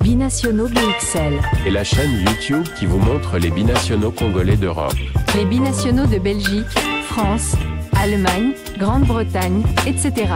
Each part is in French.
Binationaux BXL. Et la chaîne YouTube qui vous montre les binationaux congolais d'Europe. Les binationaux de Belgique, France, Allemagne, Grande-Bretagne, etc.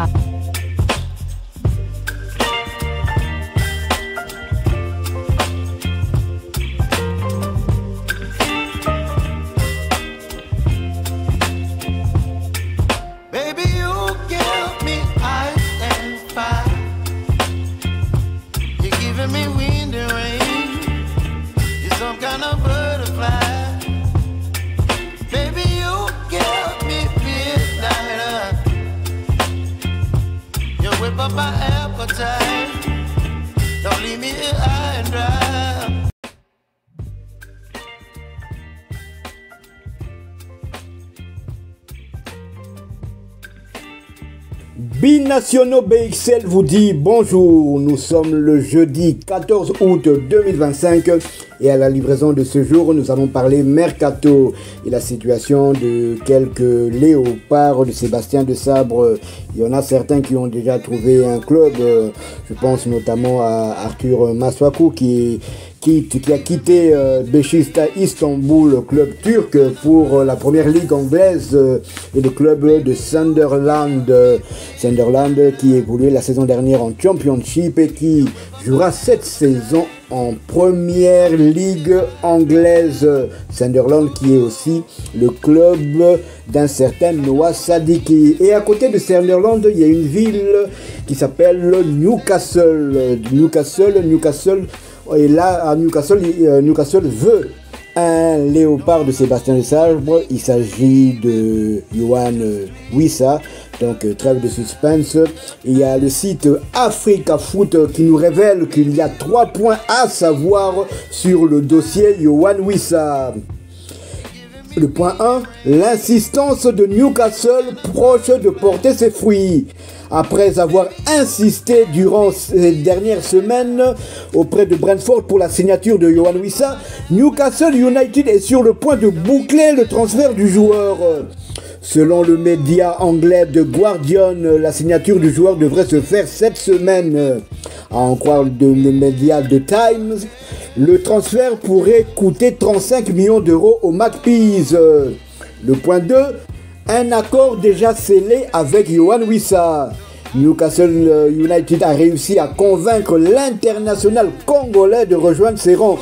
Binationaux BXL vous dit bonjour, nous sommes le jeudi 14 août 2025 et à la livraison de ce jour nous allons parler mercato et la situation de quelques léopards de Sébastien Desabre. Il y en a certains qui ont déjà trouvé un club, je pense notamment à Arthur Masuaku qui a quitté Beşiktaş Istanbul, le club turc, pour la première ligue anglaise et le club de Sunderland. Sunderland qui évoluait la saison dernière en Championship et qui jouera cette saison en première ligue anglaise. Sunderland qui est aussi le club d'un certain Noah Sadiki. Et à côté de Sunderland, il y a une ville qui s'appelle Newcastle. Newcastle. Et là, à Newcastle veut un léopard de Sébastien Desabre. Il s'agit de Yohan Wissa. Donc, trêve de suspense. Il y a le site Africa Foot qui nous révèle qu'il y a 3 points à savoir sur le dossier Yohan Wissa. Le point 1, l'insistance de Newcastle proche de porter ses fruits. Après avoir insisté durant ces dernières semaines auprès de Brentford pour la signature de Yohan Wissa, Newcastle United est sur le point de boucler le transfert du joueur. Selon le média anglais The Guardian, la signature du joueur devrait se faire cette semaine. À en croire le média The Times, le transfert pourrait coûter 35 millions d'euros aux Magpies. Le point 2, un accord déjà scellé avec Yohan Wissa. Newcastle United a réussi à convaincre l'international congolais de rejoindre ses rangs.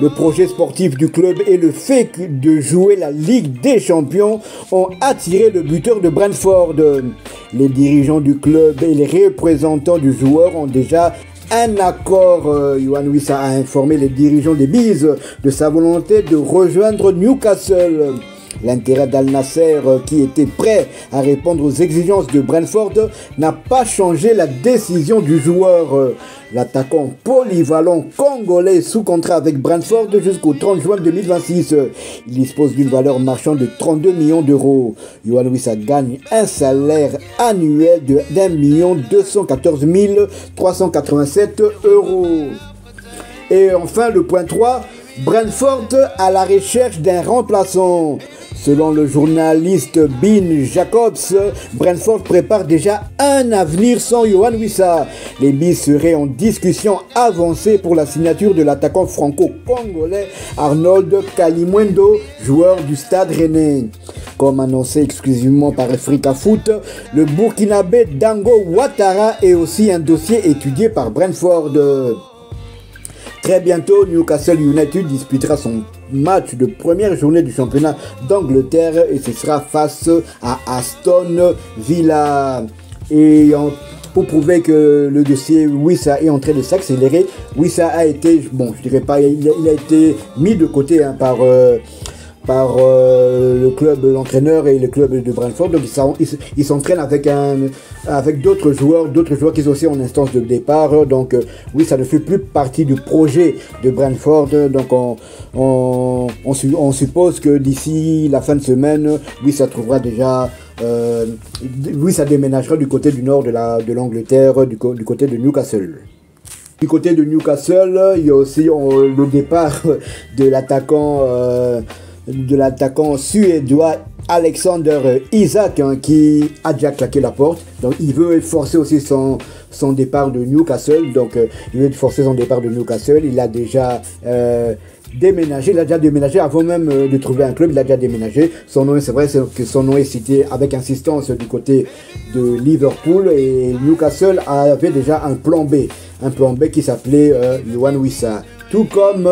Le projet sportif du club et le fait de jouer la Ligue des Champions ont attiré le buteur de Brentford. Les dirigeants du club et les représentants du joueur ont déjà un accord. Yohan Wissa a informé les dirigeants des Bees de sa volonté de rejoindre Newcastle. L'intérêt d'Al Nasser, qui était prêt à répondre aux exigences de Brentford, n'a pas changé la décision du joueur. L'attaquant polyvalent congolais sous contrat avec Brentford jusqu'au 30 juin 2026. Il dispose d'une valeur marchande de 32 millions d'euros. Yohan Wissa gagne un salaire annuel de 1 214 387 euros. Et enfin, le point 3, Brentford à la recherche d'un remplaçant. Selon le journaliste Ben Jacobs, Brentford prépare déjà un avenir sans Yohan Wissa. Les Bees seraient en discussion avancée pour la signature de l'attaquant franco-congolais Arnold Kalimwendo, joueur du Stade Rennais. Comme annoncé exclusivement par Africa Foot, le Burkinabé Dango Ouattara est aussi un dossier étudié par Brentford. Très bientôt, Newcastle United disputera son match de première journée du championnat d'Angleterre et ce sera face à Aston Villa. Et pour prouver que le dossier Wissa est en train de s'accélérer, Wissa a été, bon je dirais pas, il a été mis de côté par le club, l'entraîneur et le club de Brentford. Donc ils s'entraînent avec d'autres joueurs qui sont aussi en instance de départ. Donc oui, ça ne fait plus partie du projet de Brentford. Donc on suppose que d'ici la fin de semaine, oui, ça trouvera déjà oui, ça déménagera du côté du nord de l'Angleterre, du côté de Newcastle. Du côté de Newcastle, il y a aussi le départ de l'attaquant suédois Alexander Isak, qui a déjà claqué la porte. Donc il veut forcer aussi son son départ de Newcastle. Donc il veut forcer son départ de Newcastle. Il a déjà déménagé, il a déjà déménagé avant même de trouver un club, il a déjà déménagé. Son nom, c'est vrai que son nom est cité avec insistance du côté de Liverpool, et Newcastle avait déjà un plan B qui s'appelait Yoane Wissa. Tout comme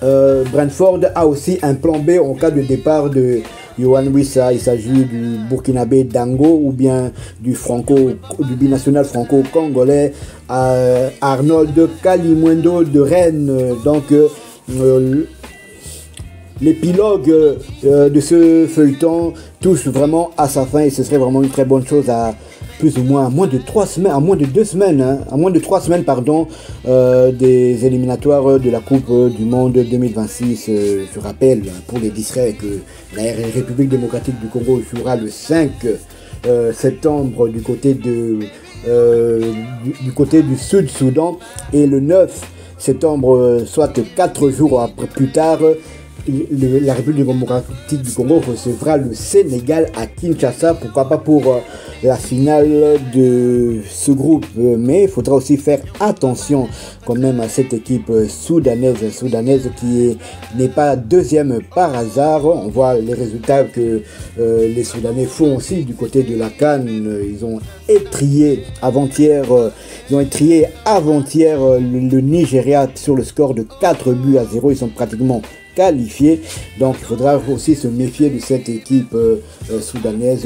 Brentford a aussi un plan B en cas de départ de Yoane Wissa. Il s'agit du Burkinabé Dango ou bien du binational franco-congolais Arnold Kalimwendo de Rennes. Donc l'épilogue de ce feuilleton touche vraiment à sa fin, et ce serait vraiment une très bonne chose à plus ou moins à moins de 3 semaines, à moins de 2 semaines, hein, à moins de 3 semaines, pardon, des éliminatoires de la Coupe du Monde 2026. Je rappelle pour les distraits que la République démocratique du Congo jouera le 5 septembre du côté du Sud-Soudan, et le 9 septembre, soit 4 jours plus tard, la République démocratique du Congo recevra le Sénégal à Kinshasa, pourquoi pas pour la finale de ce groupe. Mais il faudra aussi faire attention quand même à cette équipe soudanaise qui n'est pas deuxième par hasard. On voit les résultats que les Soudanais font aussi du côté de la CAN. Ils ont étrié avant-hier le Nigeria sur le score de 4-0. Ils sont pratiquement qualifiés, donc il faudra aussi se méfier de cette équipe soudanaise.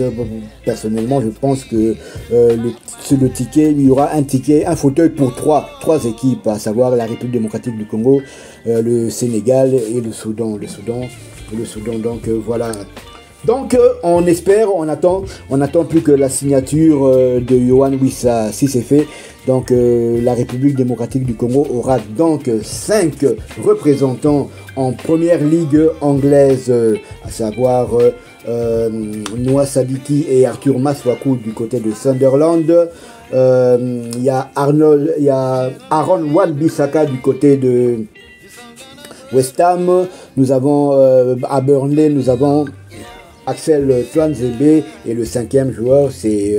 Personnellement, je pense que le ticket, il y aura un fauteuil pour trois équipes, à savoir la République démocratique du Congo, le Sénégal et le Soudan. Donc voilà. Donc on espère, on attend plus que la signature de Yoane Wissa. Si c'est fait, donc la République démocratique du Congo aura donc 5 représentants en première ligue anglaise, à savoir Noah Sadiki et Arthur Maswaku du côté de Sunderland. Il y a Aaron Wan-Bissaka du côté de West Ham. Nous avons à Burnley, nous avons Axel Tuanzebe, et le 5e joueur c'est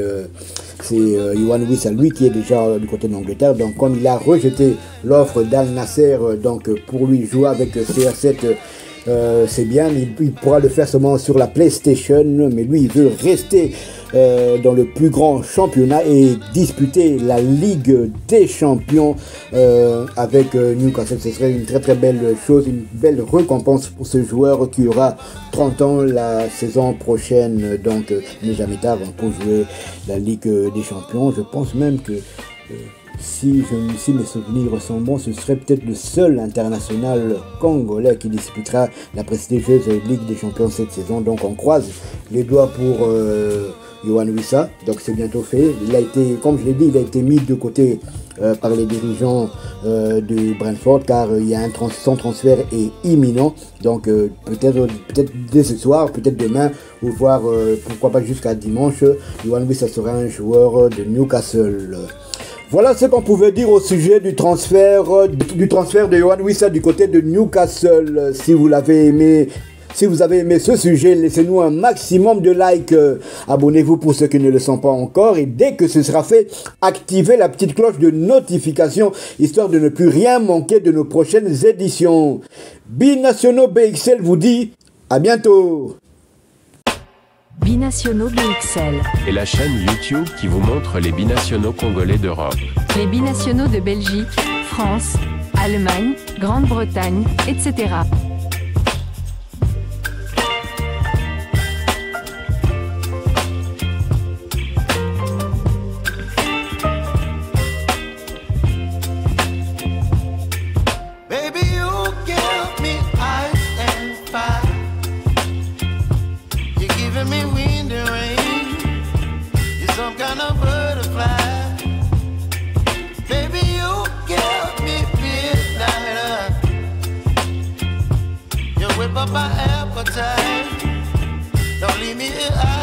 Yoane Wissa, lui qui est déjà du côté de l'Angleterre. Donc comme il a rejeté l'offre d'Al Nasser, donc pour lui jouer avec CR7 c'est bien, il pourra le faire seulement sur la PlayStation, mais lui il veut rester dans le plus grand championnat et disputer la Ligue des Champions avec Newcastle. Ce serait une très très belle chose, une belle récompense pour ce joueur qui aura 30 ans la saison prochaine. Donc il n'est jamais tard pour jouer la Ligue des Champions. Je pense même que si mes souvenirs sont bons, ce serait peut-être le seul international congolais qui disputera la prestigieuse Ligue des Champions cette saison. Donc on croise les doigts pour Yoane Wissa. Donc c'est bientôt fait. Il a été, comme je l'ai dit, il a été mis de côté par les dirigeants de Brentford, car son transfert est imminent. Donc peut-être dès ce soir, peut-être demain, ou voire pourquoi pas jusqu'à dimanche, Yoane Wissa sera un joueur de Newcastle. Voilà ce qu'on pouvait dire au sujet du transfert de Yoane Wissa du côté de Newcastle. Si vous avez aimé ce sujet, laissez-nous un maximum de likes. Abonnez-vous pour ceux qui ne le sont pas encore. Et dès que ce sera fait, activez la petite cloche de notification, histoire de ne plus rien manquer de nos prochaines éditions. Binationaux BXL vous dit à bientôt. Binationaux BXL. Et la chaîne YouTube qui vous montre les binationaux congolais d'Europe. Les binationaux de Belgique, France, Allemagne, Grande-Bretagne, etc. My appetite, don't leave me here.